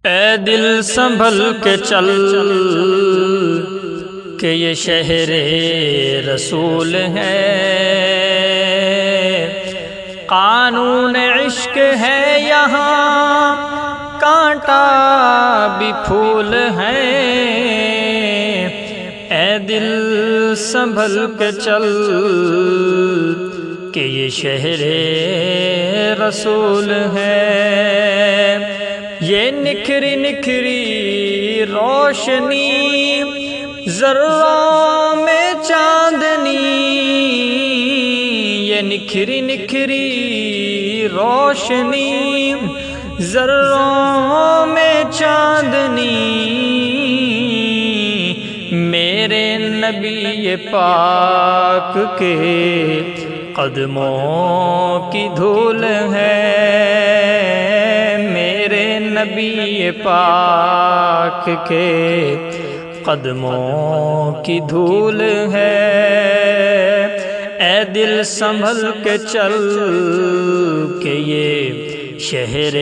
اے دل سنبھل کے چل کہ یہ شہر رسول ہے، قانون عشق ہے یہاں، کانٹا بھی پھول ہے۔ اے دل سنبھل کے چل کہ یہ شہر رسول ہے۔ یہ نکھری نکھری روشنی ذروں میں چاندنی، یہ نکھری نکھری روشنی ذروں میں چاندنی، میرے نبی پاک کے قدموں کی دھول ہے، میرے نبی پاک کے قدموں کی دھول ہے۔ اے دل سنبھل کے چل کہ یہ شہر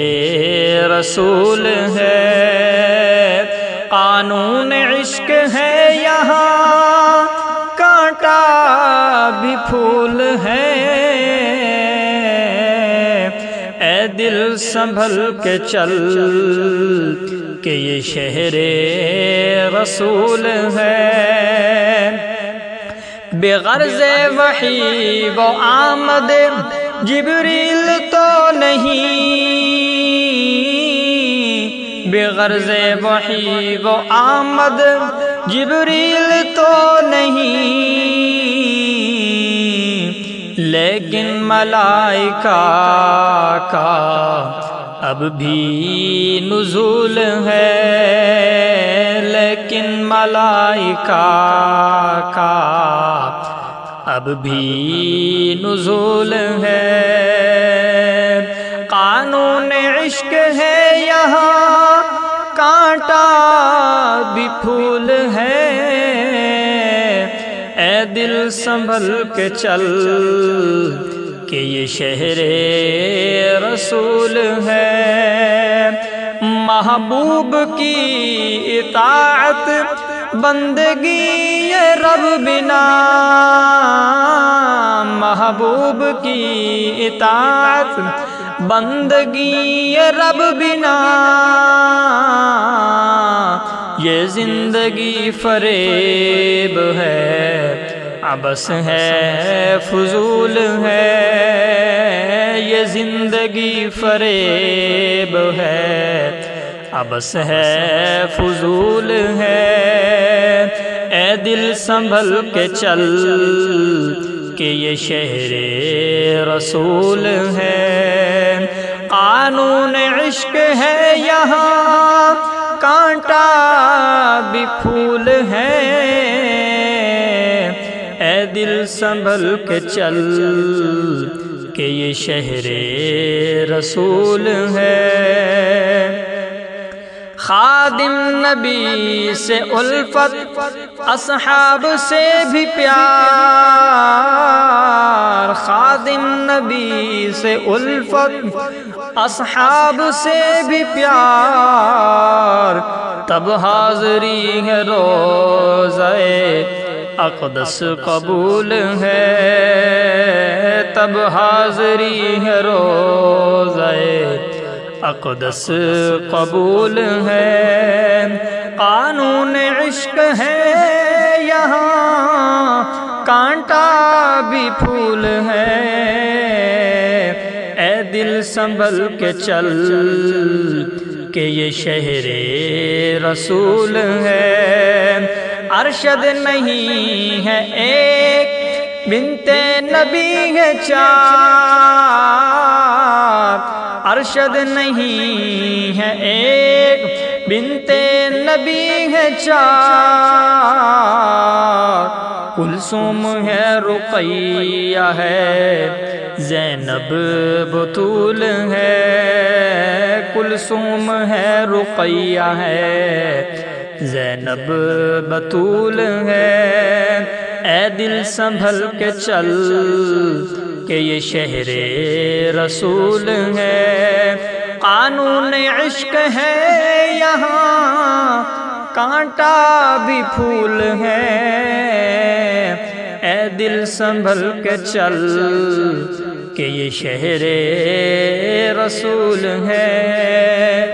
رسول ہے، قانون عشق ہے یہاں، کانٹا بھی پھول ہے۔ اے دل سنبھل کے چل کہ یہ شہر رسول ہے، بغرض وحی و آمد جبریل تو نہیں، بغرض وحی و آمد جبریل تو نہیں، لیکن ملائکہ کا اب بھی نزول ہے، لیکن ملائکہ کا اب بھی نزول ہے۔ قانون عشق ہے یہاں، کانٹا بھی پھول ہے۔ اے دل سنبھل کے چل کہ یہ شہر رسول ہے، محبوب کی اطاعت بندگی رب بنا، محبوب کی اطاعت بندگی رب بنا، یہ زندگی فریب ہے، عبث ہے، فضول ہے، یہ زندگی فریب ہے، عبث ہے، فضول ہے۔ اے دل سنبھل کے چل کہ یہ شہر رسول ہے، قانون عشق ہے یہاں، کانٹا بھی پھول ہے۔ اے دل سنبھل کے چل کہ یہ شہر رسول ہے، خادم نبی سے الفت، اصحاب سے بھی پیار، خادم نبی سے الفت، اصحاب سے بھی پیار، تب حاضری ہے روضہ اقدس قبول ہے، تب حاضری ہے روضہ اقدس قبول ہے۔ قانون عشق ہے یہاں، کانٹا بھی پھول ہے۔ اے دل سنبھل کے چل کہ یہ شہر رسول ہے، ارشد نہیں ہے ایک، بنت نبی ہے چار، ارشد نہیں ہے ایک، بنت نبی ہے چار، کلثوم ہے، رقیہ ہے، زینب بطول ہے، کلثوم ہے، رقیہ ہے، زینب بطول ہے۔ اے دل سنبھل کے چل کہ یہ شہر رسول ہے، قانون عشق ہے یہاں، کانٹا بھی پھول ہے، اے دل سنبھل کے چل کہ یہ شہر رسول ہے۔